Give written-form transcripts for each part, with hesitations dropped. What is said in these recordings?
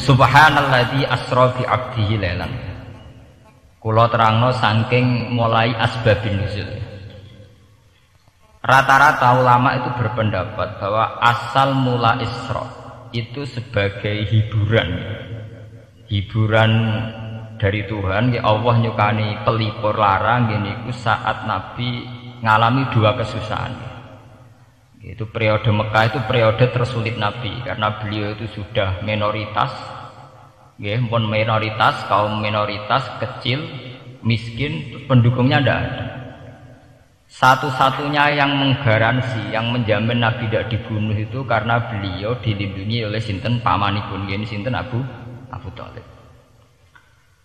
Subhanalladzi asra bi 'abdihi lailan. Kula terangno saking mulai asbabun nuzul. Rata-rata ulama itu berpendapat bahwa asal mula Isra itu sebagai hiburan dari Tuhan. Ya Allah nyukani pelipur larang niku saat Nabi ngalami dua kesusahan. Itu periode Mekah itu periode tersulit Nabi karena beliau itu sudah minoritas, kaum minoritas kecil, miskin, pendukungnya tidak ada. Satu-satunya yang menggaransi, yang menjamin Nabi tidak dibunuh itu karena beliau dilindungi oleh sinten pamanipun, sinten Abu Thalib.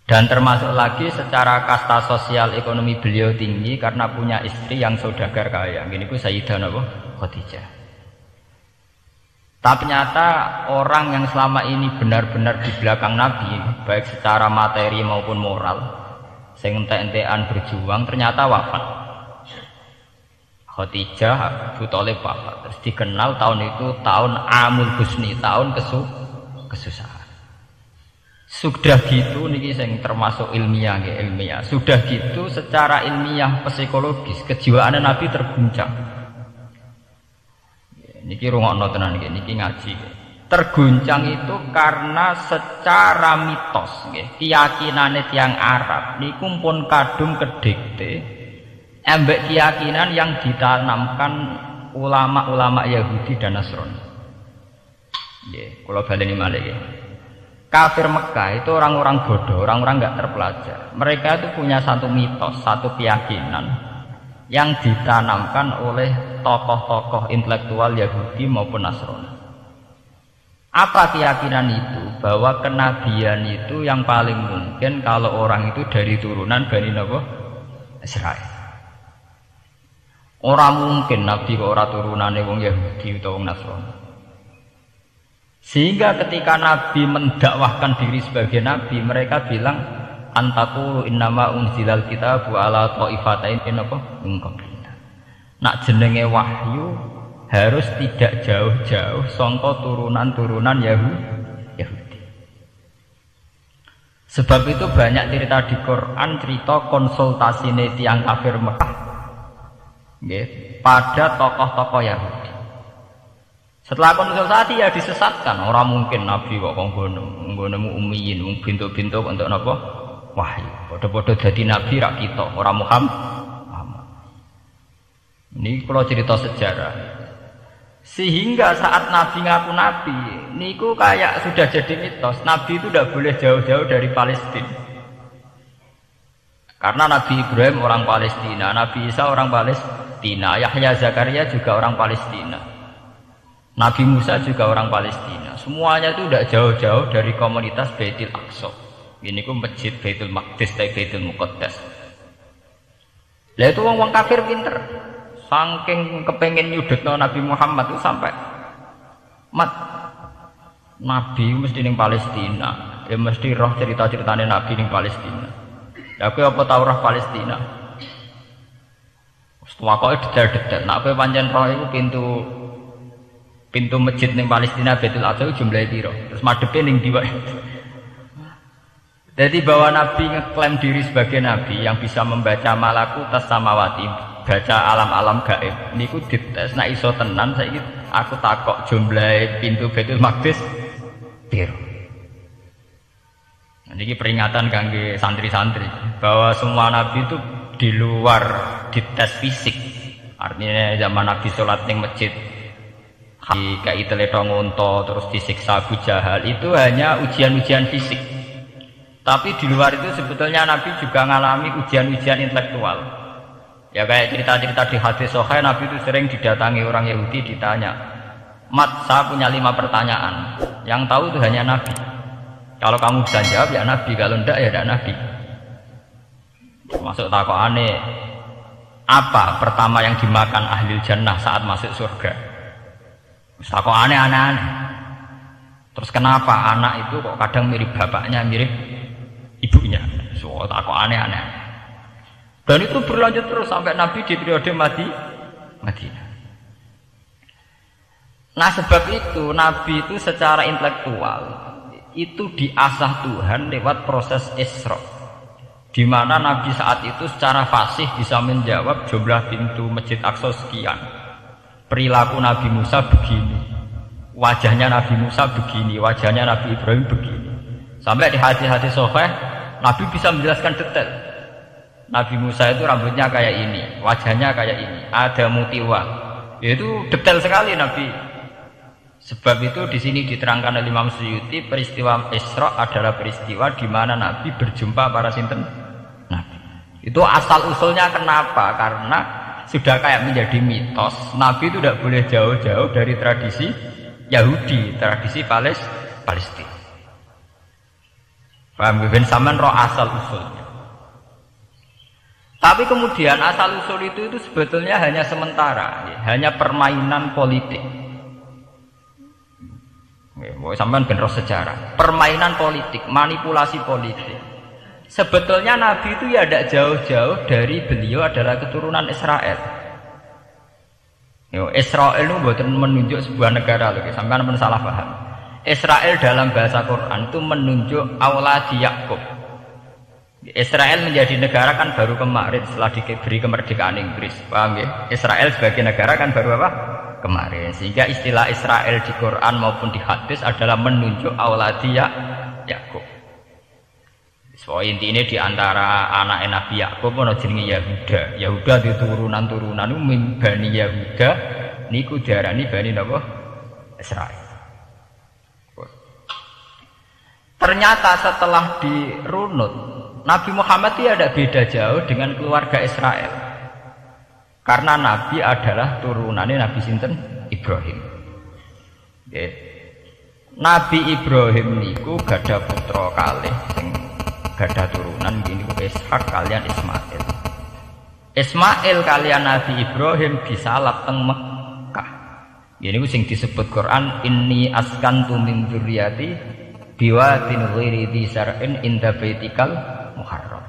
Dan termasuk lagi secara kasta sosial ekonomi beliau tinggi karena punya istri yang saudagar kaya. Ini ku Sayyidah Khadijah. Tapi ternyata orang yang selama ini benar-benar di belakang Nabi, baik secara materi maupun moral, sing entek-entekan berjuang, ternyata wafat. Khadijah Abu Thalib wafat. Terus dikenal tahun itu tahun Amul Husni, tahun kesusahan. Sudah gitu niki sing termasuk ilmiah. Sudah gitu secara ilmiah psikologis kejiwaan Nabi terguncang. Niki rungokno tenan niki ngaji. Terguncang itu karena secara mitos keyakinane tiyang Arab niku pun kadung kedikte ambek keyakinan yang ditanamkan ulama-ulama Yahudi dan Nasrani. Nggih, kula baleni malih nggih. Kafir Mekah itu orang-orang bodoh, orang-orang enggak terpelajar. Mereka itu punya satu mitos, satu keyakinan yang ditanamkan oleh tokoh-tokoh intelektual Yahudi maupun Nasrani. Apa keyakinan itu? Bahwa kenabian itu yang paling mungkin kalau orang itu dari turunan Bani Israel. Orang mungkin Nabi kok ora turunane wong Yahudi utawa wong Nasrani. Sehingga ketika Nabi mendakwahkan diri sebagai Nabi, mereka bilang antaqulu innama unzilal kitabu ala ta'ifatain min qablina. Nak jenenge wahyu harus tidak jauh-jauh sangka turunan-turunan Yahudi. Sebab itu banyak cerita di Quran, cerita konsultasine tiyang kafir Mekah pada tokoh-tokoh Yahudi. Setelah konsultasi ya disesatkan. Orang mungkin Nabi kok nggono ummiyin, bintu-bintu untuk napa? Wahyu. Padha-padha dadi nabi rak kita, ora Muhammad. Ini kalau cerita sejarah. Sehingga saat Nabi ngaku Nabi, niku kayak sudah jadi mitos. Nabi itu tidak boleh jauh-jauh dari Palestina. Karena Nabi Ibrahim orang Palestina, Nabi Isa orang Palestina, Yahya Zakaria juga orang Palestina, Nabi Musa juga orang Palestina. Semuanya itu tidak jauh-jauh dari komunitas Baitul Aqsa. Ini ku masjid Baitul Maqdis atau Baitul Muqaddas. Lah itu wong kafir pinter. Saking kepengen nyudutno Nabi Muhammad itu sampai Nabi mesti ning Palestina. Ya mesti roh cerita-ceritane Nabi ning Palestina. Ya kowe apa tau roh Palestina? Wakoke detail-detail. Nek kowe pancen roh iku pintu masjid ning Palestina Baitul Aqsa jumlahe piro? Terus madhepe ning ndi wae. Jadi bahwa Nabi ngeklaim diri sebagai Nabi yang bisa membaca malakutas samawati, baca alam-alam gaib. Niku dites nek iso tenan saiki aku takok jumlahe pintu Baitul Maqdis piro. Ini peringatan kangge santri-santri bahwa semua nabi itu di luar dites fisik. Artinya zaman Nabi sholat ning masjid kayak teletong unta terus disiksa Abu Jahal itu hanya ujian-ujian fisik. Tapi di luar itu sebetulnya Nabi juga mengalami ujian-ujian intelektual. Ya kayak cerita-cerita di hadis sahih, Nabi itu sering didatangi orang Yahudi ditanya, "Mat, saya punya 5 pertanyaan." Yang tahu itu hanya Nabi. Kalau kamu bisa jawab ya Nabi, kalau tidak ya tidak Nabi. Masuk takokane, apa pertama yang dimakan ahli jannah saat masuk surga? Takokane aneh-aneh. Terus kenapa anak itu kok kadang mirip bapaknya, mirip ibunya? So takokane aneh. Dan itu berlanjut terus sampai Nabi di periode Madinah. Nah sebab itu Nabi itu secara intelektual itu diasah Tuhan lewat proses Isra, di mana Nabi saat itu secara fasih bisa menjawab jumlah pintu Masjid Aqsa sekian, perilaku Nabi Musa begini, wajahnya Nabi Musa begini, wajahnya Nabi Ibrahim begini. Sampai di hadis-hadis sahih Nabi bisa menjelaskan detail. Nabi Musa itu rambutnya kayak ini, wajahnya kayak ini, ada mutiwa. Itu detail sekali Nabi. Sebab itu di sini diterangkan oleh Imam Suyuti, peristiwa Isra adalah peristiwa di mana Nabi berjumpa para sinten Nabi. Itu asal usulnya kenapa? Karena sudah kayak menjadi mitos. Nabi itu tidak boleh jauh-jauh dari tradisi Yahudi, tradisi Palestina. Paham ben sampean roh asal usulnya. Tapi kemudian asal usul itu sebetulnya hanya sementara, ya, hanya permainan politik. Sampean ben roh sejarah, permainan politik, manipulasi politik. Sebetulnya Nabi itu ya tidak jauh-jauh dari beliau adalah keturunan Israel. Israel itu bukan menunjuk sebuah negara loh, sampean pun salah paham. Israel dalam bahasa Quran itu menunjuk auladi Yakub. Israel menjadi negara kan baru kemarin setelah diberi kemerdekaan Inggris, paham ya? Israel sebagai negara kan baru apa? Kemarin. Sehingga istilah Israel di Quran maupun di hadis adalah menunjuk auladi Yakub. So intinya di antara anak Nabi Yakub ono jenenge Yahuda. Yahuda di turunan-turunan itu Bani Yahuda niku diarani Bani napa? Israel. Ternyata setelah dirunut, Nabi Muhammad itu ada beda jauh dengan keluarga Israel. Karena Nabi adalah turunannya Nabi sinten Ibrahim. Okay. Nabi Ibrahim niku gada putra kalih sing gada turunan gini Ishak kalian Ismail. Ismail kalian Nabi Ibrahim disalap teng Mekah. Ini sing disebut Quran inni askantu min dzurriyyati biwatin ghairi dzar'in inda baitikal muharram.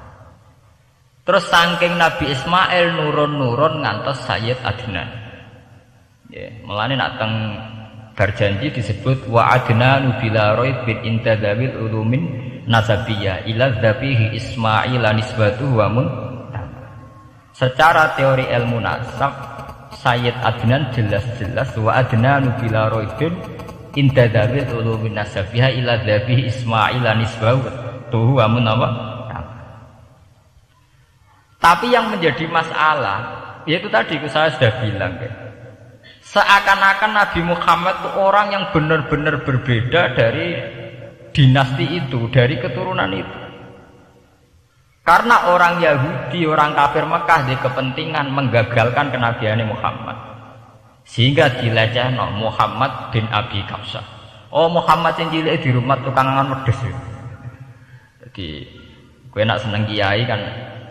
Terus saking Nabi Ismail nurun-nurun ngantos Sayyid Adnan. Ya, melane nak teng berjanji disebut wa adnanu bila raid bin intadzabil ulumin nasabiyah ila dzabihi Ismail nisbatuhu wa mun. Secara teori ilmu nasab Sayyid Adnan jelas-jelas wa adnanu bila raid bin intadzabil ulumin nasabiyah ila dzabihi Ismail nisbatuhu wa mun. Tapi yang menjadi masalah, yaitu tadi saya sudah bilang, seakan-akan Nabi Muhammad itu orang yang benar-benar berbeda dari dinasti itu, dari keturunan itu. Karena orang Yahudi, orang kafir Mekah di kepentingan menggagalkan kenabian Muhammad, sehingga dilecehno Muhammad bin Abi Kabsah. Oh Muhammad yang cilik di rumah tukang ngangon wedhus. Jadi, kowe nak seneng kiai kan.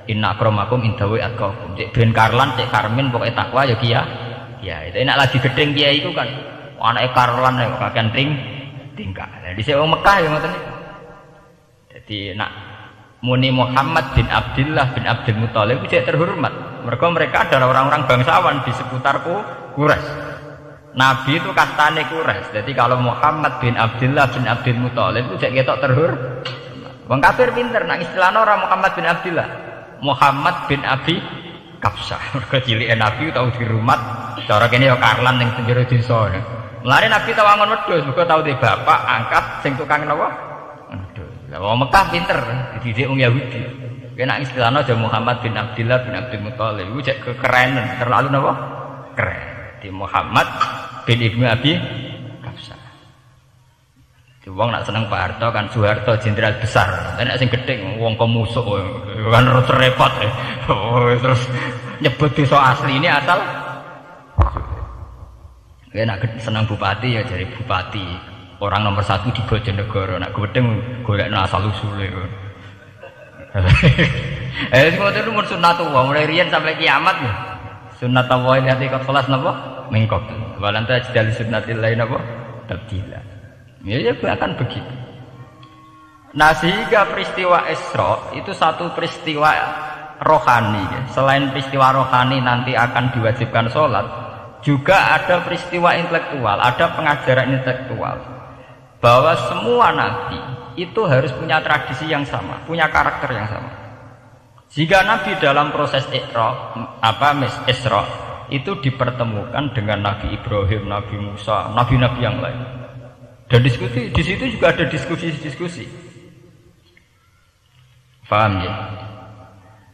Inna akramakum indallahi atqakum. Cek ben Karlan, cek Karmin pokoke takwa ya kiai. Tapi nek lagi gedeng kiai iku kan anake Karlan kok kakean tingkah. Lah dhisik wong Mekah ya ngoten niku. Dadi nak muni Muhammad bin Abdullah bin Abdul Muthalib itu cek terhormat. Mereka adalah orang-orang bangsawan di seputar Quraisy. Nabi itu kastane Quraisy. Jadi kalau Muhammad bin Abdullah bin Abdul Muthalib itu cek ketok terhormat. Wong kafir pinter nak istilahna ora Muhammad bin Abdullah. Muhammad bin Abi Kabsah. Mergo cilike Nabi tau dirumat, cara kene ya Karlan ning penjara desa. Mulane Nabi tau angon wedhus, mergo tau di bapak angkat sing tukang napa? Wedhus. Lah wong Mekah pinter, dididik wong Yahudi. Kena istilahna aja Muhammad bin Abdullah bin Abdul Muthalib. Iku cek kekerenan, terlalu napa? Keren. Di Muhammad bin Ibnu Abi Kabsah. Wong nak seneng Pak Harto kan Soeharto jenderal besar. Nek sing gedhe wong komusuk kan repot. Terus nyebut desa asli ini asal. Nek seneng bupati ya jadi bupati. Orang nomor 1 di Bojonegoro. Nek gedeng golekno asal usule. Ngoten umur sunnatullah mulai riyen sampai kiamat ya. Sunnatullah ini hati kelas napa? Mengkop. Walanta jidal sunnatillah napa? Tabdila. Ya akan begitu. Nah sehingga peristiwa Isra itu satu peristiwa rohani ya. Selain peristiwa rohani nanti akan diwajibkan sholat, juga ada peristiwa intelektual, ada pengajaran intelektual. bahwa semua nabi itu harus punya tradisi yang sama, punya karakter yang sama. Jika nabi dalam proses Isra itu dipertemukan dengan Nabi Ibrahim, Nabi Musa, nabi-nabi yang lain. Dan diskusi di situ juga ada diskusi. Paham ya?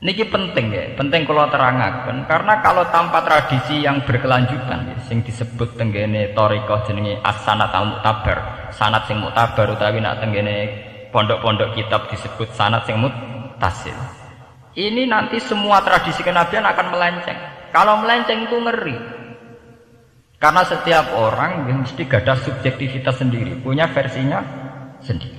Niki penting ya, penting kalau terangkan karena kalau tanpa tradisi yang berkelanjutan ya, sing disebut tenggene thariqah jenenge as-sanad mu'tabar, sanad sing mu'tabar utawi nak tenggene pondok-pondok kitab disebut sanad sing muttasil. Ini nanti semua tradisi kenabian akan melenceng. Kalau melenceng itu ngeri. Karena setiap orang yang mesti ada subjektivitas sendiri, punya versinya sendiri.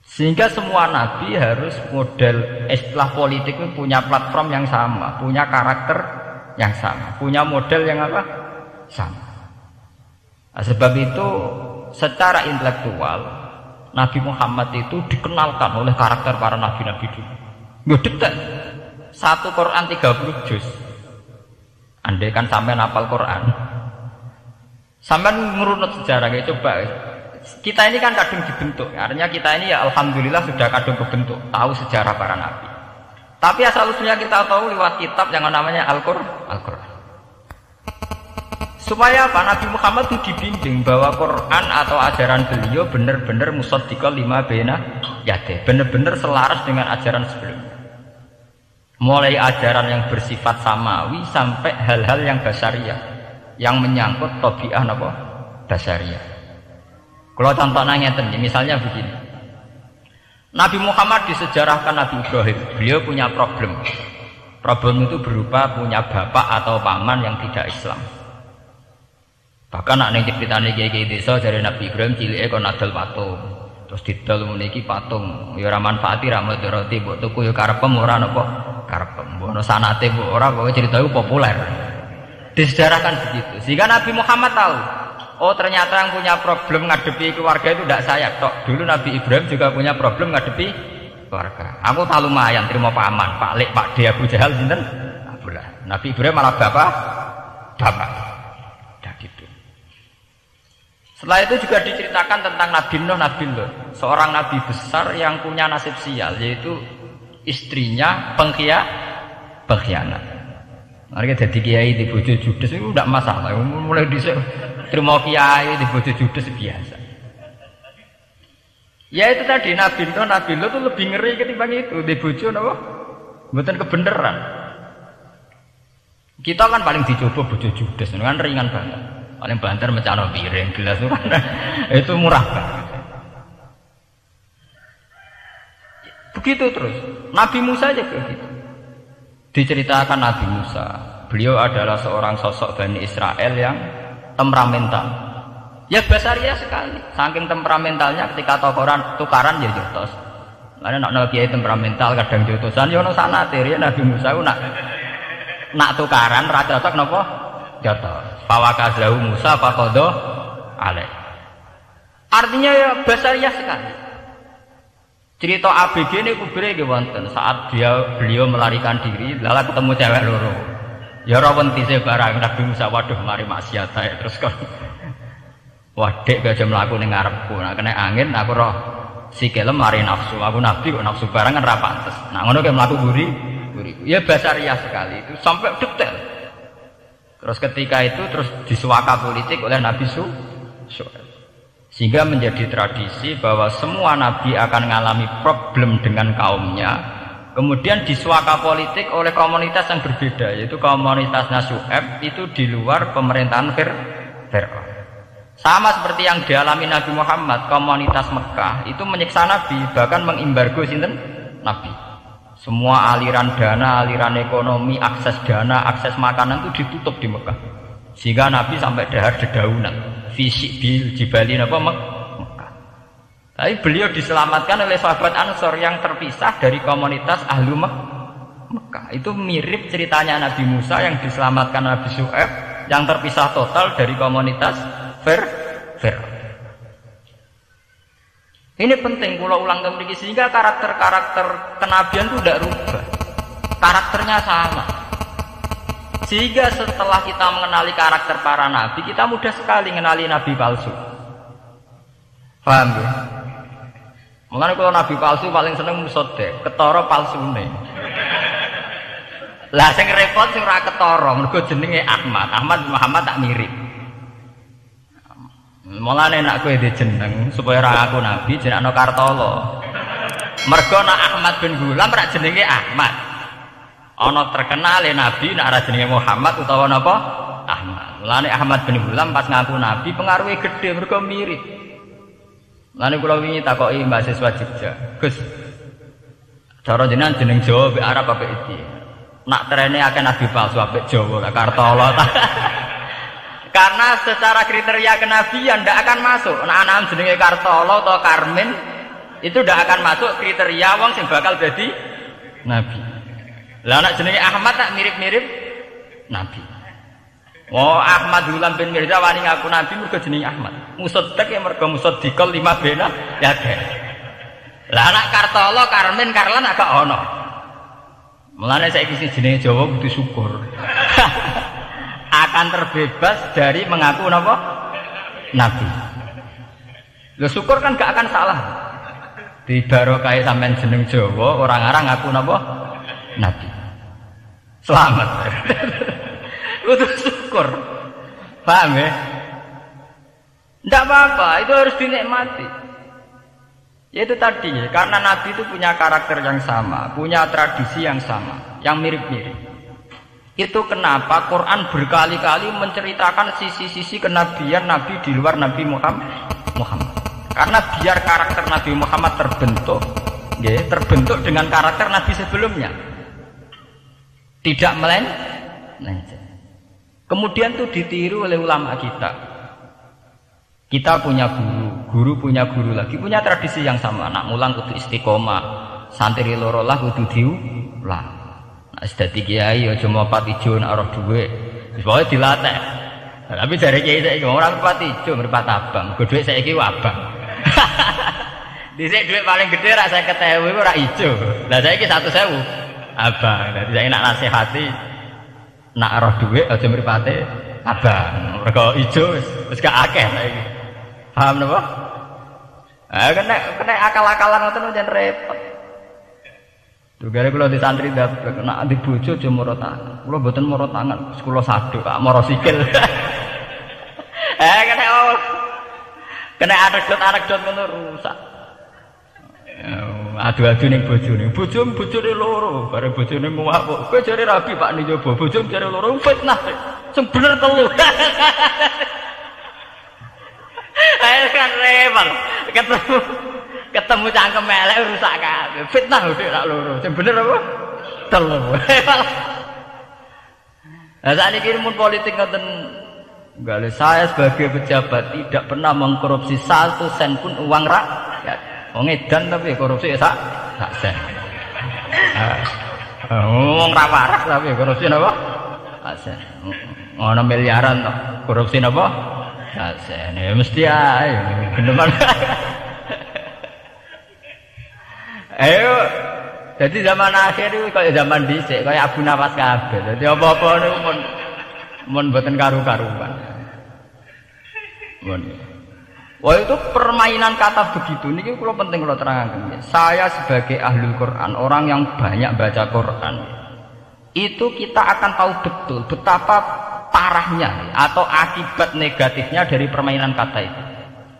Sehingga semua nabi harus model istilah politik itu punya platform yang sama, punya karakter yang sama, punya model yang apa? Sama. Nah, sebab itu secara intelektual Nabi Muhammad itu dikenalkan oleh karakter para nabi-nabi dulu. Nggak detail. Satu Quran 30 juz. Andai kan sampai hafal Quran, sampai ngurunut sejarah kayak coba. Kita ini kan kadung dibentuk, artinya kita ini ya alhamdulillah sudah kadung kebentuk, tahu sejarah para nabi. Tapi asal usulnya kita tahu lewat kitab yang namanya Al-Qur'an. Supaya apa? Nabi Muhammad itu dibimbing bahwa Quran atau ajaran beliau benar-benar musaddiqal lima baina yadayhi, benar-benar selaras dengan ajaran sebelumnya. Mulai ajaran yang bersifat samawi sampai hal-hal yang basyariah, yang menyangkut tabiat apa? Basyariah. Kalau contohnya ngeten, misalnya begini. Nabi Muhammad disejarahkan Nabi Ibrahim, beliau punya problem. Problem itu berupa punya bapak atau paman yang tidak Islam. Bahkan nak ning ceritane kiai-kiai desa dari Nabi Ibrahim cilike kon adol patung. Terus didol meniki patung, ya ora manfaati ra mudarati, mbok tuku ya karepem ora napa karepem. Mbok ono sanate mbok ora, pokoke cerita itu populer. Disejarahkan begitu. Sehingga Nabi Muhammad tahu, oh ternyata yang punya problem ngadepi keluarga itu tidak saya tok. Dulu Nabi Ibrahim juga punya problem ngadepi keluarga. Aku tak lumayan terima paman, Pak Lek, Pak D, Abu Jahal sinten? Abdullah. Nabi Ibrahim malah bapak. Dah gitu. Setelah itu juga diceritakan tentang Nabi Nuh, seorang nabi besar yang punya nasib sial, yaitu istrinya pengkhianat. Mereka jadi kiai di bojo judes itu tidak masalah. Mulai dhisik terima kiai di bojo judes biasa. Ya itu tadi Nabi Nuh itu lebih ngeri ketimbang itu di bojo napa? Mboten kebenaran. Kita kan paling dicoba bojo judes kan ringan banget. Paling banter mecano piring gelas itu kan itu murah banget. Begitu terus. Nabi Musa aja begitu. Diceritakan Nabi Musa, beliau adalah seorang sosok Bani Israel yang temperamental. Ya basaria sekali. Saking temperamentalnya ketika tukaran ya jotos. Karena nak kiai temperamental kadang jotosan ya ono sanate ya Nabi Musa ku nak tukaran ra cocok napa jotos. Fawakazahu Musa faqadha alaih. Artinya ya basaria sekali. Cerita ABG ini kubire nggih wonten saat beliau melarikan diri lala ketemu cewek loro. Ya ora wentise barang Nabi Musa waduh mari maksiat ae terus kok. Wadek aja mlaku ning ngarepku. Nek kena angin aku roh sikile mari nafsu. Aku nabi kok nafsu barang kan ra pantes. Nah ngono kayak mlaku guri. Ya basaria sekali itu sampai detail. Terus ketika itu terus disuaka politik oleh Nabi Syuaib. Sehingga menjadi tradisi bahwa semua nabi akan mengalami problem dengan kaumnya. Kemudian disuaka politik oleh komunitas yang berbeda, yaitu komunitasnya Syuaib itu di luar pemerintahan Fir'aun. Sama seperti yang dialami Nabi Muhammad, komunitas Mekah itu menyiksa Nabi, bahkan mengimbargo sinten Nabi. Semua aliran dana, aliran ekonomi, akses dana, akses makanan itu ditutup di Mekah. Sehingga Nabi sampai dahar dedaunan. Fisik bil jibalin apa Mekah. Tapi beliau diselamatkan oleh sahabat Ansor yang terpisah dari komunitas ahlu Mekah. Itu mirip ceritanya Nabi Musa yang diselamatkan Nabi Syuaib yang terpisah total dari komunitas Fir'aun. Ini penting kalau ulang kembali sehingga karakter-karakter kenabian itu tidak rubah. Karakternya sama. Sehingga setelah kita mengenali karakter para nabi, kita mudah sekali mengenali nabi palsu. Paham ya? Mulane kalau nabi palsu paling seneng musodek, ketara palsune. Lah sing repot sing ora ketara, mergo jenenge Ahmad. Ahmad Muhammad tak mirip. Mulane nek kowe dijeneng supaya ora aku nabi jenengno Kartolo. Mergo nek Ahmad bin Gulam ora jenenge Ahmad. Ana terkenale nabi nek ora jenenge Muhammad utawa napa? Ahmad. Mulane Ahmad bin Gulam pas ngaku nabi pengaruhe gedhe mergo mirip. Mulane kula wingi takoki mahasiswa Jogja, Gus. Cara jenengan jeneng Jawa mbek Arab apa iki? Nak trene akeh nabi palsu apik Jawa Kartolo. Karena secara kriteria kenabian tidak akan masuk. Anak-anak jenenge Kartolo atau Karmin itu tidak akan masuk kriteria wong sing bakal jadi nabi. Lah anak jenenge Ahmad tak mirip-mirip nabi. Oh Ahmad Gulam bin Mirza wani ngaku nabi mergo jenenge Ahmad. Musaddiq ya mergo musaddiqal lima bena ya deh. Lah anak Kartolo, Karmin, Karlan agak ono. Mulane saiki sing jenenge Jawa kudu syukur. Akan terbebas dari mengaku napa? Nabi. Lho syukur kan gak akan salah. Di barokah sampean jeneng Jawa orang arang ngaku napa? Nabi. Selamat. Kudu syukur. Paham ya? Enggak apa-apa, itu harus dinikmati. Ya itu tadi, karena Nabi itu punya karakter yang sama, punya tradisi yang sama, yang mirip-mirip. Itu kenapa Quran berkali-kali menceritakan sisi-sisi kenabian Nabi di luar Nabi Muhammad. Karena biar karakter Nabi Muhammad terbentuk, ya, terbentuk dengan karakter Nabi sebelumnya. Tidak melenceng. Kemudian itu ditiru oleh ulama kita. Kita punya guru punya guru lagi, punya tradisi yang sama. Nak mulang kudu istiqomah, santri loro lah kudu diulang. Nek dadi kiai aja mlepat ijo nek ora dhuwit. Wis pokoke dilatih. Tapi jare kiai saiki ora mlepat ijo, mlepat abang. Go dhuwit saiki abang. Dhisik dhuwit paling gedhe ra 50.000 ora ijo. Lah saiki 100.000 abang. Dadi saiki nak nasihati nak ora dhuwit aja mripate abang. Mergo ijo wis gak akeh saiki. Paham napa? Kena akal-akalan ngoten jan repot. Tugale kula di santri ndak nek di bojo aja moro tangan. Kula mboten moro tangan, kula saduk, moro sikil. Kena anekdot ngono rusak. Adu-adu ning bojone. Bojone loro, bareng bojone nguwak. Kowe jare rabi Pak Nijobo, bojone jare loro fitnah. Sing bener telu. Ayo kan repot. Ketemu cangkem elek rusak kabeh. Fitnah udah rak loro. Sing bener apa? Telu. Lah sakniki mun politik ngoten enggak, saya sebagai pejabat tidak pernah mengkorupsi 1 sen pun uang rakyat. Wong edan tapi korupsi ya sak sen. Wong ra waras tapi korupsi napa? Sak sen. Ono miliaran toh. Korupsi napa? Sak sen. Ya mesti ae. Geneman. Ayo, jadi zaman akhir itu kayak zaman dhisik, kayak Abu Nawas kabeh. Jadi apa-apa niku mun mboten karu-karuan. Wah itu permainan kata begitu. Niki kula penting kula terangaken. Saya sebagai ahlul Quran, orang yang banyak baca Quran, itu kita akan tahu betul betapa parahnya atau akibat negatifnya dari permainan kata itu.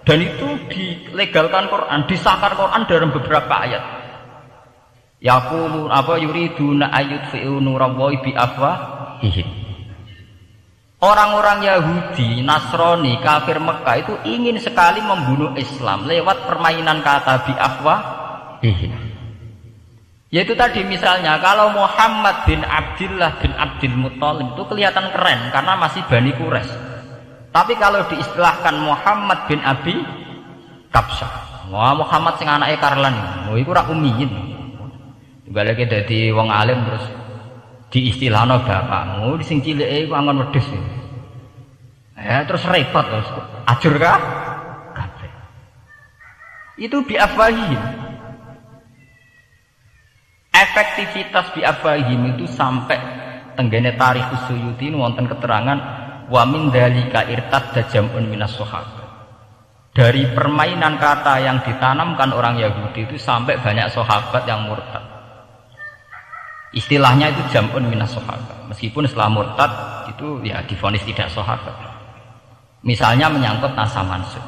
Dan itu dilegalkan Quran, disahkan Quran dalam beberapa ayat. Yaqulu apa yuriduna ayyudfi'u nurallahi bi afwahihim. Orang-orang Yahudi, Nasrani, kafir Mekah itu ingin sekali membunuh Islam lewat permainan kata bi afwahihim. Yaitu tadi misalnya kalau Muhammad bin Abdullah bin Abdul Muthalib itu kelihatan keren karena masih Bani Quraisy. Tapi kalau diistilahkan Muhammad bin Abi Kabsyah, wah Muhammad sing anake Karlan, iku ora umiyin. Baleke dadi wong alim terus diistilahno bapakmu sing cilike iku angon wedhus. Ya terus repot terus ajur kabeh. Itu biafahim. Efektivitas biafahim itu sampai tenggene Tarikh Suyuti wonten keterangan wa min dzalika irtadda jam'un minas sahabah. Dari permainan kata yang ditanamkan orang Yahudi itu sampai banyak sahabat yang murtad. Istilahnya itu jam'un minas sahabat. Meskipun setelah murtad itu ya divonis tidak sahabat. Misalnya menyangkut nasa mansub.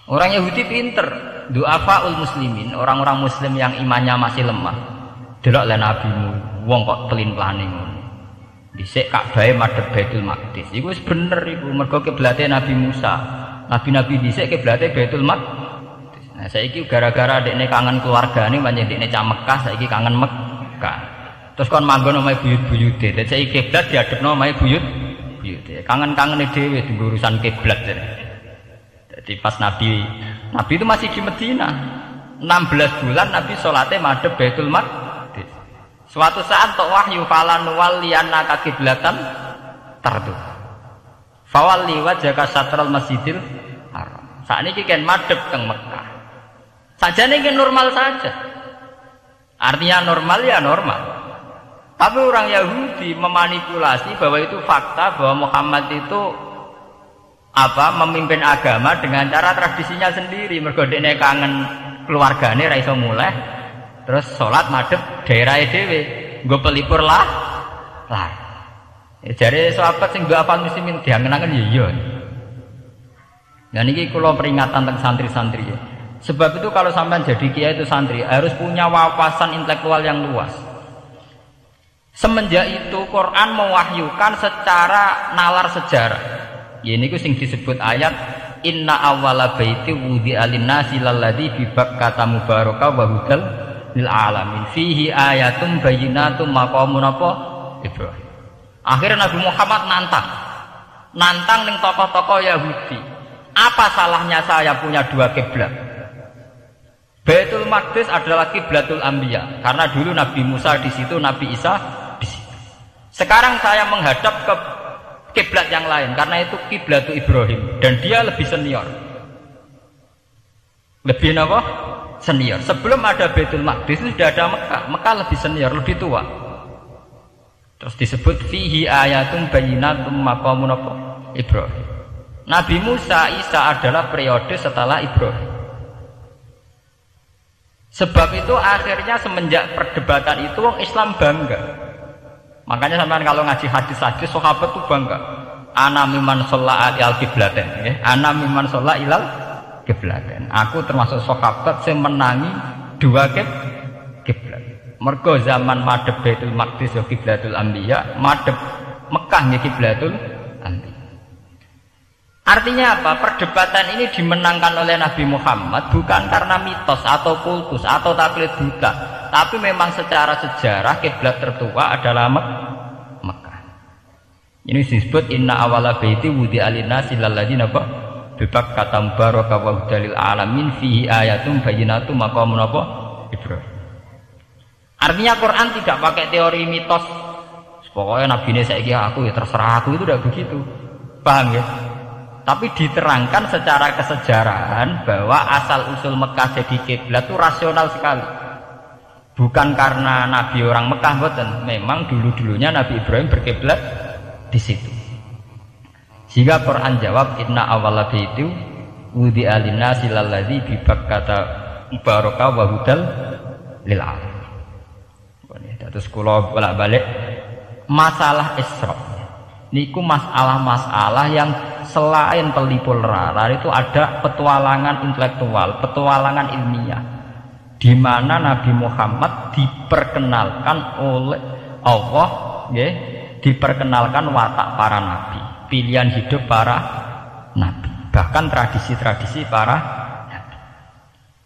Orang Yahudi pinter, du'afaul muslimin, orang-orang muslim yang imannya masih lemah. Delok le nabimu, wong kok pelin-pelane ngono. Dhisik Ka'bah madhep Baitul Maqdis. Iku wis bener iku, mergo kiblate Nabi Musa. Nabi-nabi dhisik kiblate Baitul Maqdis. Nah, saiki gara-gara dekne kangen keluargane pancen dekne cah Mekah, saiki kangen Mekah. Terus kon manggon omahe buyut-buyute. Dadi saiki kiblat diadepno omahe buyute. Kangen-kangene dhewe di urusan kiblat. Jadi pas Nabi itu masih di Medina. 16 bulan Nabi salate madhep Baitul Maqdis. Suatu saat tok wahyu falan walliyannaka kiblatan tardu. Fawalli wajhaka satral masjidil haram. Sakniki kan madhep teng Mekah. Sajane iki normal saja. Artinya normal ya normal. Tapi orang Yahudi memanipulasi bahwa itu fakta, bahwa Muhammad itu memimpin agama dengan cara tradisinya sendiri. Mergo dekne kangen keluargane ra iso muleh. Terus salat madhep daerahe dhewe. Nggo pelipur lah. Jare sahabat sing mbok apal muslimin diangen-angen ya iya. Nah niki kula peringatan tentang santri-santri ya. Sebab itu kalau sampean jadi kiai itu santri harus punya wawasan intelektual yang luas. Semenjak itu Quran mewahyukan secara nalar sejarah. Ya niku sing disebut ayat inna awwala baiti wudi'a lin-nasi lalladzi bi Bakkah mubaraka wa hudal lil alamin fihi ayatun bayyinatun maqamun Ibrahim. Akhirnya Nabi Muhammad nantang ning tokoh-tokoh Yahudi. Apa salahnya saya punya dua kiblat? Baitul Maqdis adalah kiblatul anbiya karena dulu Nabi Musa di situ, Nabi Isa di situ. Sekarang saya menghadap ke kiblat yang lain karena itu kiblatul Ibrahim dan dia lebih senior. Lebih apa? Senior. Sebelum ada Baitul Maqdis sudah ada Mekah. Mekah lebih senior, lebih tua. Terus disebut fihi ayatun bayyinatun maqamun Ibrahim. Nabi Musa Isa adalah periode setelah Ibrahim. Sebab itu akhirnya semenjak perdebatan itu orang Islam bangga. Makanya sampean kalau ngaji hadis-hadis sahabat itu bangga. Ana mimman shalla ilal qiblaten, ya. Ana mimman shalla ilal qiblaten. Aku termasuk sahabat yang menangi dua kiblat. Mergo zaman madhep Baitul Maqdis ya kiblatul anbiya, madhep Mekah ya kiblatul anbiya. Artinya apa? Perdebatan ini dimenangkan oleh Nabi Muhammad bukan karena mitos atau kultus atau taklid buta, tapi memang secara sejarah kiblat tertua adalah Mekah. Ini disebut inna awala baiti wudi'a lin-nasi lalladzi bi Bakkah mubaraka wa hudal lil alamin fihi ayatun bayyinatun maqamun Ibrahim. Artinya Quran tidak pakai teori mitos. Pokoknya Nabi ini saiki aku ya terserah aku, itu tidak begitu. Paham ya? Tapi diterangkan secara kesejarahan bahwa asal usul Mekah jadi kiblat itu rasional sekali. Bukan karena Nabi orang Mekah, boten. Memang dulu-dulunya Nabi Ibrahim berkiblat di situ. Sehingga Quran jawab inna awwala baiti wudi'a lin-nasi lalladzi bi Bakkah mubaraka wa hudal lil alamin. Terus kula bolak-balik masalah Isra. Niku masalah-masalah yang selain pelipur rara itu ada petualangan intelektual, petualangan ilmiah, di mana Nabi Muhammad diperkenalkan oleh Allah, ya, diperkenalkan watak para nabi, pilihan hidup para nabi, bahkan tradisi-tradisi para nabi.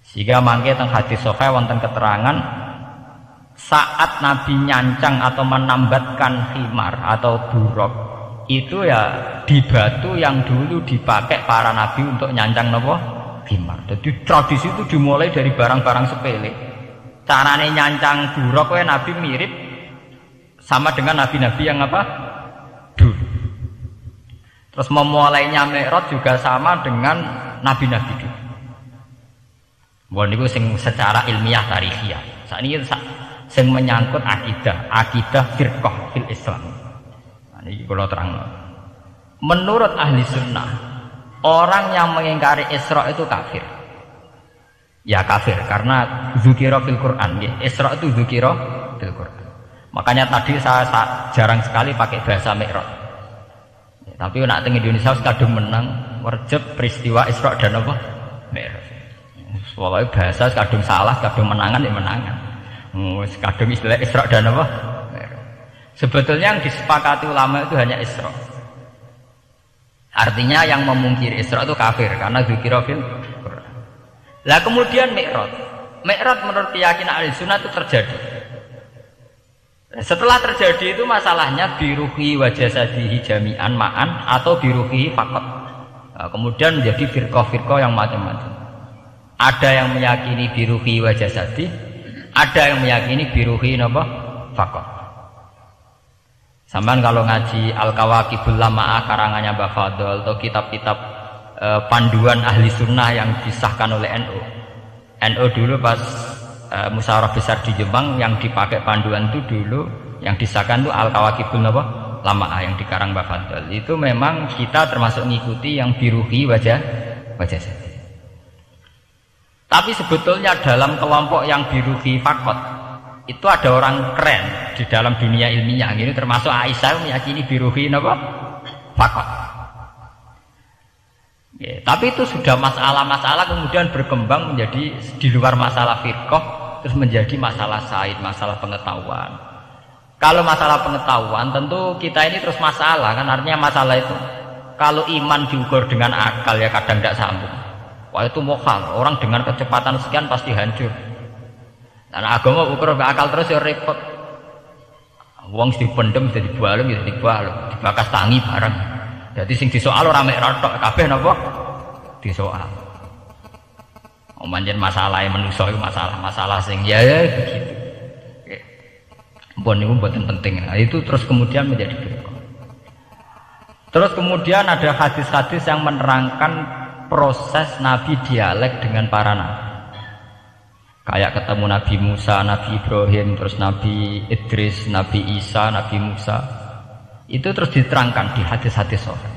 Sehingga mangke teng hadis sahih wonten keterangan saat Nabi nyancang atau menambatkan khimar atau buruk itu ya di batu yang dulu dipakai para nabi untuk nyancang nopo khimar. Jadi tradisi itu dimulai dari barang-barang sepele. Carane nyancang buruk Nabi mirip sama dengan nabi-nabi yang apa dulu. Terus memulainya Mi'raj juga sama dengan nabi-nabi dulu. Bon niku sing secara ilmiah tarikhiyah. Sakniki sing menyangkut akidah firqah fil Islam. Nah, ini kalau terang. Menurut ahli sunnah Orang yang mengingkari Isra itu kafir. Ya kafir karena dzukira fil Quran. Isra itu dzukira fil Quran. Makanya tadi saya jarang sekali pakai bahasa Mi'raj. Tapi nak teng Indonesia kadung menang merjep peristiwa Isra dan apa? Mi'raj. Soalnya bahasa kadung salah, kadung menangan ya menangan. Kadung istilah Isra dan apa? Mi'raj. Sebetulnya yang disepakati ulama itu hanya Isra. Artinya yang memungkiri Isra itu kafir karena dzikra fil Quran. Lah kemudian Mi'raj. Mi'raj menurut keyakinan Ahlussunnah itu terjadi. Setelah terjadi itu masalahnya biruhi wa jasadihi jami'an ma'an atau biruhi faqat. Nah, kemudian menjadi firqah-firqah yang macam-macam. Ada yang meyakini biruhi wa jasadi, ada yang meyakini biruhi napa? Faqat. Sampeyan kalau ngaji Al-Kawakibul Lama'ah karangannya Mbah Fadl atau kitab-kitab panduan ahli sunnah yang disahkan oleh NU. NU dulu pas musyawarah besar di Jepang yang dipakai panduan itu dulu yang disahkan itu Al-Kawakibul Lama'ah yang dikarang Mbah Fadl. Itu memang kita termasuk mengikuti yang biruhi wajah saja. Tapi sebetulnya dalam kelompok yang biruhi fakot itu ada orang keren di dalam dunia ilmiah. Ini termasuk Aisyah meyakini biruhi apa? Fakot. Ya, tapi itu sudah masalah-masalah kemudian berkembang menjadi di luar masalah firqah terus menjadi masalah said, masalah pengetahuan. Kalau masalah pengetahuan tentu kita ini terus masalah kan artinya masalah itu kalau iman diukur dengan akal ya kadang tidak sambung. Wah itu mokal, orang dengan kecepatan sekian pasti hancur. Dan agama ukur akal terus ya repot. Wong dipendem jadi dibalung ya dibalung, dibakas tangi bareng. Jadi sing disoal ora mek rotok kabeh napa? Disoal. Manjen masalah manusa iku masalah sing ya begitu. Mpun niku mboten penting. Nah, itu terus kemudian menjadi firqah. Terus kemudian ada hadis-hadis yang menerangkan proses Nabi dialek dengan para nabi. Kayak ketemu Nabi Musa, Nabi Ibrahim, terus Nabi Idris, Nabi Isa, Nabi Musa. Itu terus diterangkan di hadis-hadis sahih.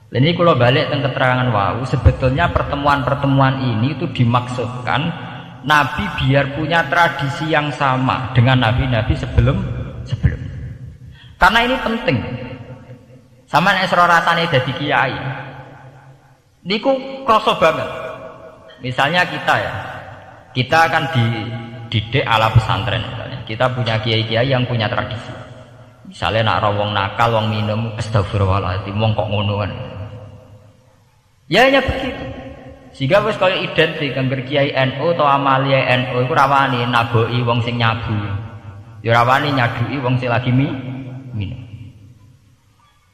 Dan ini kalau balik tentang keterangan wau, sebetulnya pertemuan-pertemuan ini itu dimaksudkan Nabi biar punya tradisi yang sama dengan Nabi-Nabi sebelum. Karena ini penting. Sama nek sira rasane dadi kiai. Niku krasa banget. Misalnya kita akan dididik ala pesantren misalnya. Kita punya kiai-kiai yang punya tradisi. Misalnya nak wong nakal, wong minum, astagfirullahaladzim, wong kok ngono kan. Ya hanya begitu. Sehingga wis kaya identik angger kiai NU atau amalia NU iku rawani naboki wong sing nyabu. Ya rawani nyaduki wong sing lagi minum.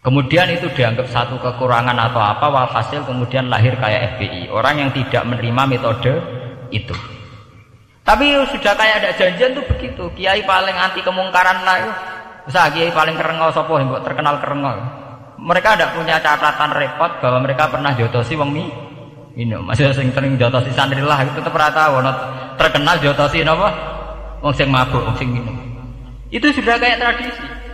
Kemudian itu dianggap satu kekurangan atau apa, walhasil kemudian lahir kayak FPI. Orang yang tidak menerima metode itu. Tapi sudah kayak ada janjian tuh begitu. Kiai paling anti kemungkaran lah. Bisa kiai paling kerengau sopo yang terkenal kerengau. Mereka tidak punya catatan repot bahwa mereka pernah jotosi wong minum. Masih sing sering jotosi santri lah itu tetap rata. Terkenal jotosi apa? Wong sing mabuk, wong sing minum. Itu sudah kayak tradisi.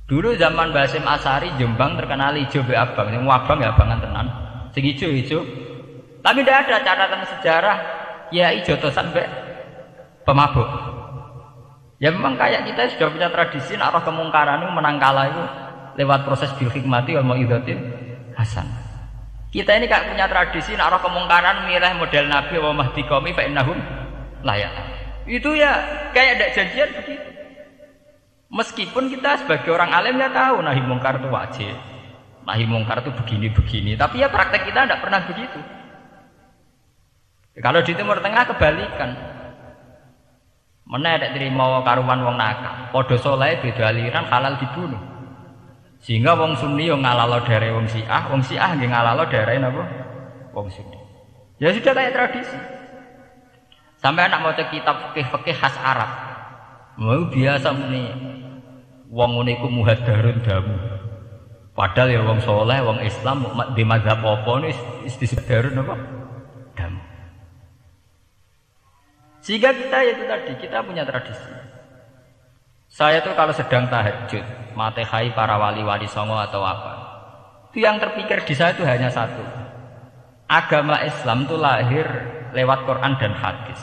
Dulu zaman Basim Asari Jombang terkenal hijau be abang, sing abang ya abangan tenan. Sing hijau. Tapi tidak ada catatan sejarah kiai jotosan be pemabuk. Ya memang kayak kita sudah punya tradisi nak roh kemungkaran itu menang kalah itu lewat proses bil hikmati wal mau'izatil hasan. Kita ini kayak punya tradisi nak roh kemungkaran milih model Nabi wa mahdi qaumi fa innahum layak. Itu ya kayak ada janjian begitu. Meskipun kita sebagai orang alim ya tahu nahi mungkar itu wajib, nahi mungkar itu begini-begini, tapi ya praktek kita tidak pernah begitu. Kalau di Timur Tengah kebalikan, mana ada terima karuan wong nakal, podo soleh beda aliran halal dibunuh, sehingga wong Sunni yang ngalalo dari wong Syiah yang ngalalo dari apa? Wong Sunni. Ya sudah kayak tradisi. Sampai anak mau kitab fikih khas Arab. Mau biasa muni wong ngene iku muhadarun damu. Padahal ya wong soleh, wong Islam di mazhab apa ini istisadarun apa? Damu. Sehingga kita itu tadi kita punya tradisi. Saya tuh kalau sedang tahajud, matehai para wali-wali songo atau apa, Itu yang terpikir di saya itu hanya satu. Agama Islam itu lahir lewat Quran dan hadis.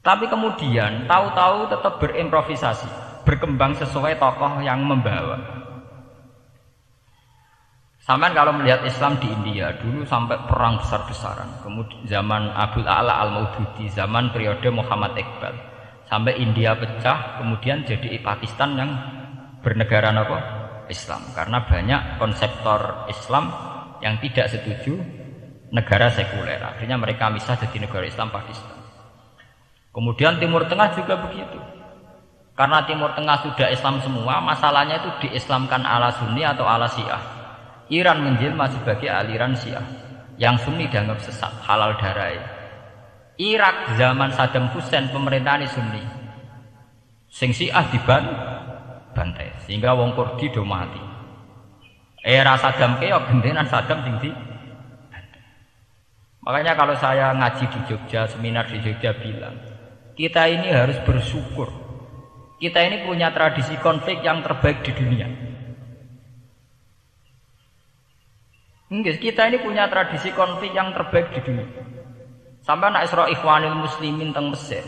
Tapi kemudian tahu-tahu tetap berimprovisasi, berkembang sesuai tokoh yang membawa. Sampai kalau melihat Islam di India dulu sampai perang besar-besaran. Kemudian zaman Abul A'la Al-Maududi, zaman periode Muhammad Iqbal, sampai India pecah, kemudian jadi Pakistan yang bernegara apa? Islam. Karena banyak konseptor Islam yang tidak setuju negara sekuler. Akhirnya mereka misah jadi negara Islam Pakistan. Kemudian Timur Tengah juga begitu. Karena Timur Tengah sudah Islam semua, masalahnya itu diislamkan ala Sunni atau ala Syiah. Iran menjelma sebagai aliran Syiah. Yang Sunni dianggap sesat, halal darah. Irak zaman Saddam Hussein pemerintahan Sunni. Sing Syiah dibantai, sehingga wong Kurdi do mati. Era Saddam ke gendenan Saddam sing di. Makanya kalau saya ngaji di Jogja, seminar di Jogja bilang, kita ini harus bersyukur. Kita ini punya tradisi konflik yang terbaik di dunia. Enggak, kita ini punya tradisi konflik yang terbaik di dunia. Sampai nak Isra Ikhwanul Muslimin teng Mesir,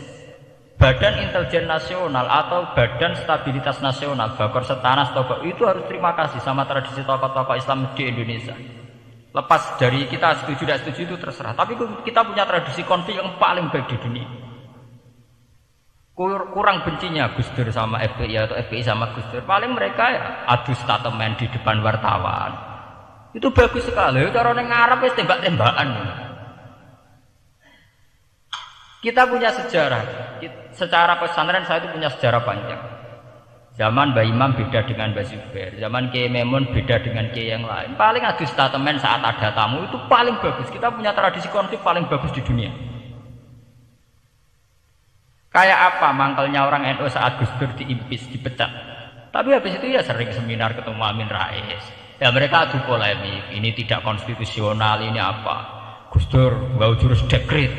Badan Intelijen Nasional atau Badan Stabilitas Nasional, Bakor Setanas Tokoh itu harus terima kasih sama tradisi tokoh-tokoh Islam di Indonesia. Lepas dari kita setuju tidak setuju itu terserah. Tapi kita punya tradisi konflik yang paling baik di dunia. Kurang bencinya Gus Dur sama FPI atau FPI sama Gus Dur. Paling mereka ya adu statement di depan wartawan. Itu bagus sekali. Cara orang Arab wis tembak-tembakan. Kita punya sejarah. Secara pesantren saya itu punya sejarah panjang. Zaman Mbah Imam beda dengan Mbah Zubair. Zaman Kiai Memun beda dengan Kiai yang lain. Paling adu statement saat ada tamu itu paling bagus. Kita punya tradisi konflik paling bagus di dunia. Kayak apa mangkelnya orang NU saat Gus Dur diimpis, dipecat. Tapi habis itu ya sering seminar ketemu Amin Rais. Ya mereka adu polemik. Ini tidak konstitusional, ini apa? Gus Dur nggawa jurus dekret.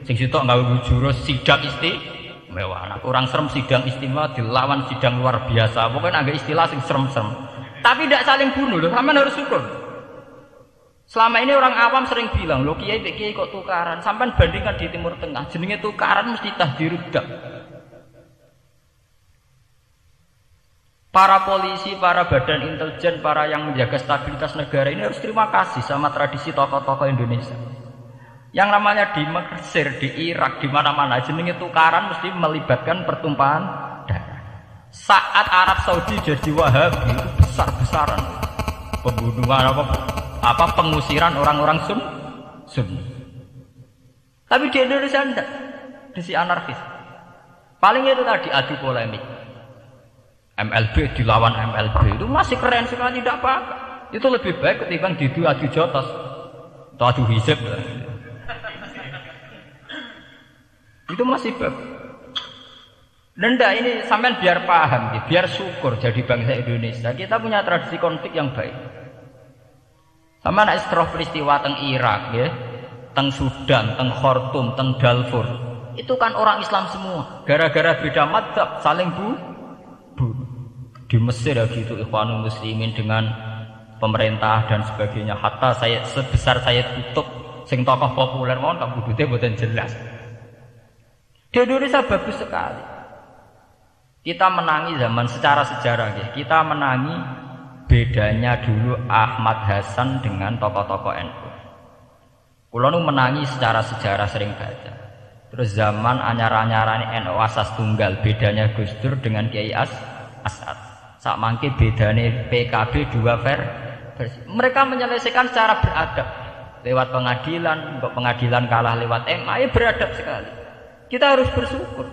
Sing sitok nggawa jurus sidang istimewa. Nah, kurang serem sidang istimewa dilawan sidang luar biasa. Pokoknya agak istilah sing serem-serem. Tapi tidak saling bunuh loh. Sampeyan harus syukur. Selama ini orang awam sering bilang, loh kiai kok tukaran. Sampai bandingkan di Timur Tengah, jenenge tukaran mesti tahdirudak. Para polisi, para badan intelijen, para yang menjaga stabilitas negara ini harus terima kasih sama tradisi tokoh-tokoh Indonesia. Yang namanya di Mesir, di Irak, di mana-mana jenenge tukaran mesti melibatkan pertumpahan darah. Saat Arab Saudi jadi Wahabi itu besar-besaran pembunuhan apa pengusiran orang-orang Sunni. Tapi di Indonesia enggak, di anarkis. Paling itu tadi adu polemik. MLB dilawan MLB itu masih keren sekali, tidak apa-apa. Itu lebih baik ketimbang adu jotos atau adu hizib. Itu masih bagus. Dan ini sampean biar paham, biar syukur jadi bangsa Indonesia. Kita punya tradisi konflik yang baik. Sama nak istroh peristiwa teng Irak ya, teng Sudan, teng Khartoum, teng Darfur. Itu kan orang Islam semua. Gara-gara beda madzhab saling bunuh. Di Mesir ya gitu Ikhwanul Muslimin dengan pemerintah dan sebagainya. Hatta saya sebesar saya tutup sing tokoh populer mohon tak budute mboten jelas. Di Indonesia bagus sekali. Kita menangi zaman secara sejarah ya. Kita menangi bedanya dulu Ahmad Hasan dengan tokoh-tokoh NU. Kulo nu menangi secara sejarah sering baca. Terus zaman anyar-anyarane NU asas tunggal, bedanya Gus Dur dengan Kiai As'ad. Sak mangke bedane PKB dua versi. Mereka menyelesaikan secara beradab. Lewat pengadilan, kok pengadilan kalah lewat MA, beradab sekali. Kita harus bersyukur.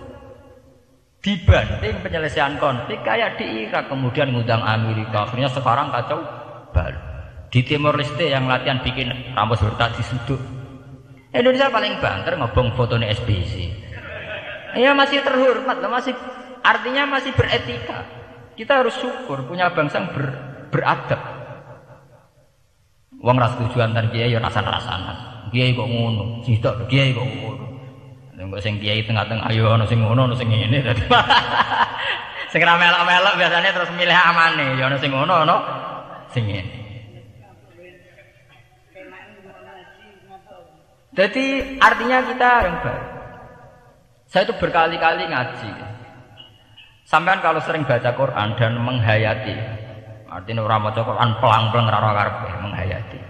Dibanding penyelesaian konflik kayak di Irak kemudian ngundang Amerika, akhirnya sekarang kacau baru. Di Timor Leste yang latihan bikin rambut bertak disudut. Indonesia paling banter ngobong fotonya SBC. Ya masih terhormat, masih artinya masih beretika. Kita harus syukur punya bangsa yang beradab. Wong ras tujuan antar kiai ya rasan-rasanan. Kiai kok ngono, sitok kiai kok ngono. Enggak sing kiai tengah-tengah ayo ana sing ngono ana sing ngene dadi. Sing ra melok-melok biasanya terus milih amane, ya ana sing ngono ana sing ngene. Jadi artinya kita yang baik. Saya itu berkali-kali ngaji. Sampean kalau sering baca Quran dan menghayati, artinya orang baca Quran pelang-pelang rara karepe menghayati.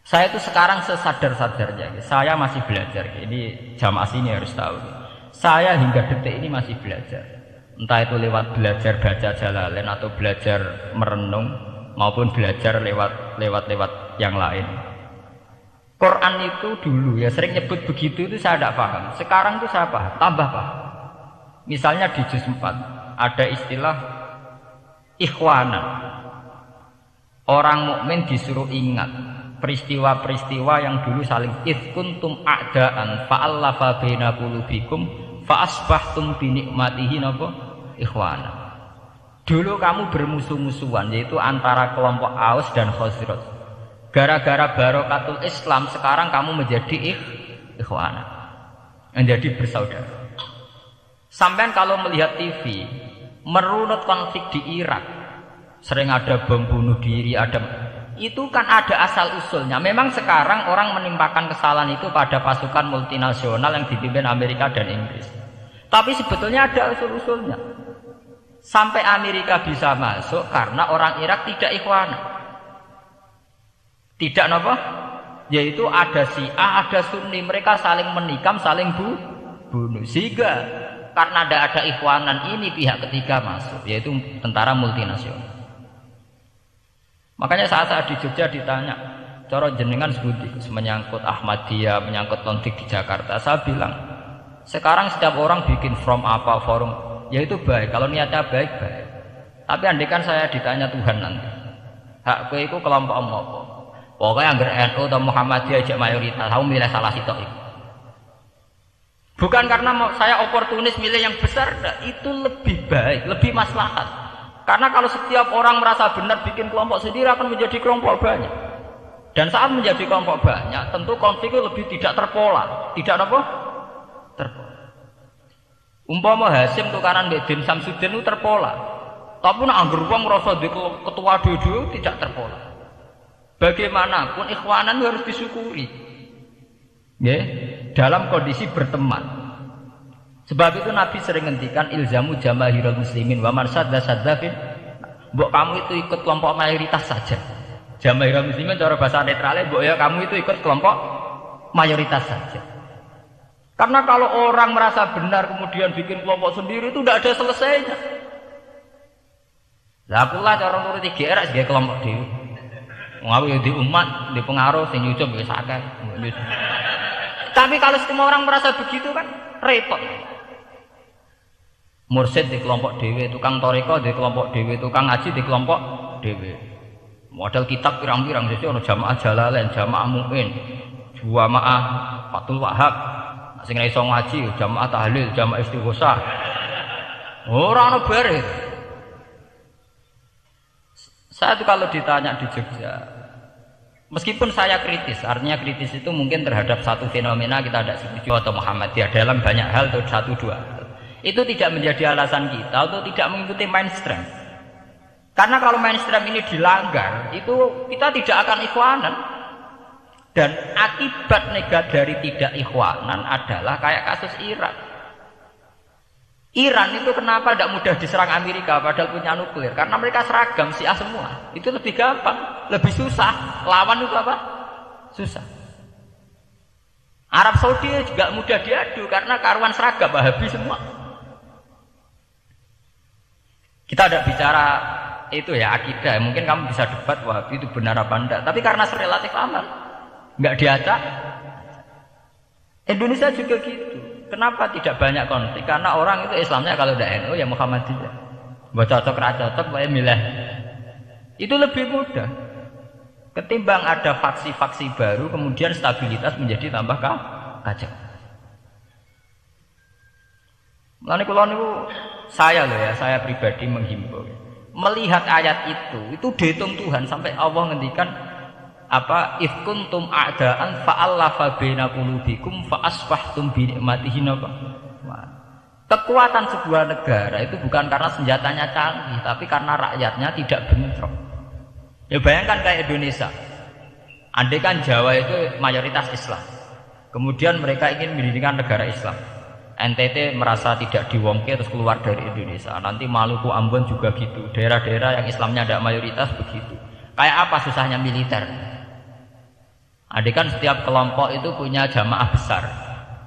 Saya itu sekarang sesadar-sadarnya, saya masih belajar. Ini jamaah sini harus tahu. Saya hingga detik ini masih belajar. Entah itu lewat belajar baca Jalalain atau belajar merenung maupun belajar lewat yang lain. Quran itu dulu ya sering nyebut begitu itu saya tidak paham. Sekarang itu saya paham, tambah paham. Misalnya di juz 4 ada istilah ikhwanan. Orang mukmin disuruh ingat peristiwa-peristiwa yang dulu saling kuntum a'daan fa'allafa baina qulubikum fa asbahtum bi nikmatihi napa ikhwanan. Dulu kamu bermusuh-musuhan yaitu antara kelompok Aus dan Khazraj. Gara-gara barokatul Islam sekarang kamu menjadi ikhwanan. Menjadi bersaudara. Sampai kalau melihat TV merunut konflik di Irak, sering ada bom bunuh diri, itu kan ada asal usulnya. Memang sekarang orang menimpakan kesalahan itu pada pasukan multinasional yang dipimpin Amerika dan Inggris. Tapi sebetulnya ada usul-usulnya. Sampai Amerika bisa masuk karena orang Irak tidak ikhwan. Tidak apa? Yaitu ada Syiah, ada Sunni, mereka saling menikam, saling bunuh. Sehingga karena tidak ada ikhwanan ini pihak ketiga masuk, yaitu tentara multinasional. Makanya saat di Jogja ditanya, cara jenengan sebuti menyangkut Ahmadiyah, menyangkut konflik di Jakarta, saya bilang, sekarang setiap orang bikin from apa forum, yaitu baik, kalau niatnya baik. Tapi andaikan saya ditanya Tuhan nanti, hakku itu kelompok apa? Pokoknya anggar NU atau Muhammadiyah aja mayoritas, kamu milih salah sitok itu. Bukan karena saya oportunis milih yang besar, itu lebih baik, lebih maslahat. Karena kalau setiap orang merasa benar bikin kelompok sendiri akan menjadi kelompok banyak. Dan saat menjadi kelompok banyak, tentu konfliknya lebih tidak terpola. Tidak apa? Terpola. Umpama Hasim tukaran mbek Din Samsudin itu terpola. Tapi nek anggar wong ngrasa ketua dhewe tidak terpola. Bagaimanapun ikhwanan harus disyukuri. Nggih, dalam kondisi berteman. Sebab itu Nabi sering ngendikan ilzamu jamaahirul muslimin wa man sadda saddafin. Mbok kamu itu ikut kelompok mayoritas saja. Jamaahirul muslimin cara bahasa netralnya mbok ya kamu itu ikut kelompok mayoritas saja. Karena kalau orang merasa benar kemudian bikin kelompok sendiri itu tidak ada selesainya. Lah kula cara nuruti GR sebagai kelompok dhewe. Ngawi di umat, di pengaruh sing nyucup wis akeh. Tapi kalau semua orang merasa begitu kan repot. Mursyid di kelompok dhewe, tukang toriko di kelompok dhewe, tukang ngaji di kelompok dhewe. Model kitab pirang-pirang sesuk ana jamaah Jalalain, jamaah Mu'in, jamaah Fathul Wahhab. Sing ora iso ngaji jamaah tahlil, jamaah istighosah. Ora ana bare. Saya tuh kalau ditanya di Jogja, meskipun saya kritis, artinya kritis itu mungkin terhadap satu fenomena kita tidak setuju atau Muhammadiyah dalam banyak hal atau satu dua hal. Itu tidak menjadi alasan kita untuk tidak mengikuti mainstream. Karena kalau mainstream ini dilanggar, itu kita tidak akan ikhwanan. Dan akibat negatif dari tidak ikhwanan adalah kayak kasus Irak. Iran itu kenapa tidak mudah diserang Amerika padahal punya nuklir? Karena mereka seragam Syiah semua. Itu lebih gampang, lebih susah. Lawan itu apa? Susah. Arab Saudi juga mudah diadu karena karuan seragam Wahabi semua. Kita tidak bicara itu ya akidah. Mungkin kamu bisa debat Wahabi itu benar apa enggak. Tapi karena relatif aman, nggak diacak. Indonesia juga gitu. Kenapa tidak banyak konflik? Karena orang itu Islamnya kalau udah NU ya Muhammadiyah. Buat cocok ra cocok wae milih. Itu lebih mudah. Ketimbang ada faksi-faksi baru kemudian stabilitas menjadi tambah kacau. Mulane kula niku saya pribadi menghimbau. Melihat ayat itu dihitung Tuhan sampai Allah ngendikan apa if kuntum a'daan fa'allafa baina qulubikum fa asbahtum bi nikmatihi napa. Kekuatan sebuah negara itu bukan karena senjatanya canggih tapi karena rakyatnya tidak bentrok. Ya bayangkan kayak Indonesia. Andai kan Jawa itu mayoritas Islam. Kemudian mereka ingin mendirikan negara Islam. NTT merasa tidak diwongke terus keluar dari Indonesia. Nanti Maluku, Ambon juga gitu. Daerah-daerah yang Islamnya tidak mayoritas begitu. Kayak apa susahnya militer? Adik kan setiap kelompok itu punya jamaah besar.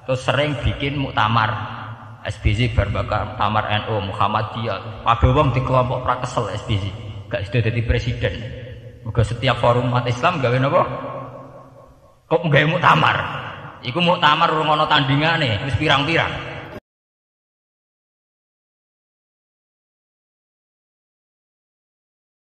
Terus sering bikin muktamar. SBZ berbakar muktamar NU, Muhammadiyah. Kabeh wong di kelompok pra kesel SBZ. Gak sudah jadi presiden. Moga setiap forum umat Islam gawe napa? Kok gawe muktamar? Iku muktamar urung ana tandingane, wis pirang-pirang.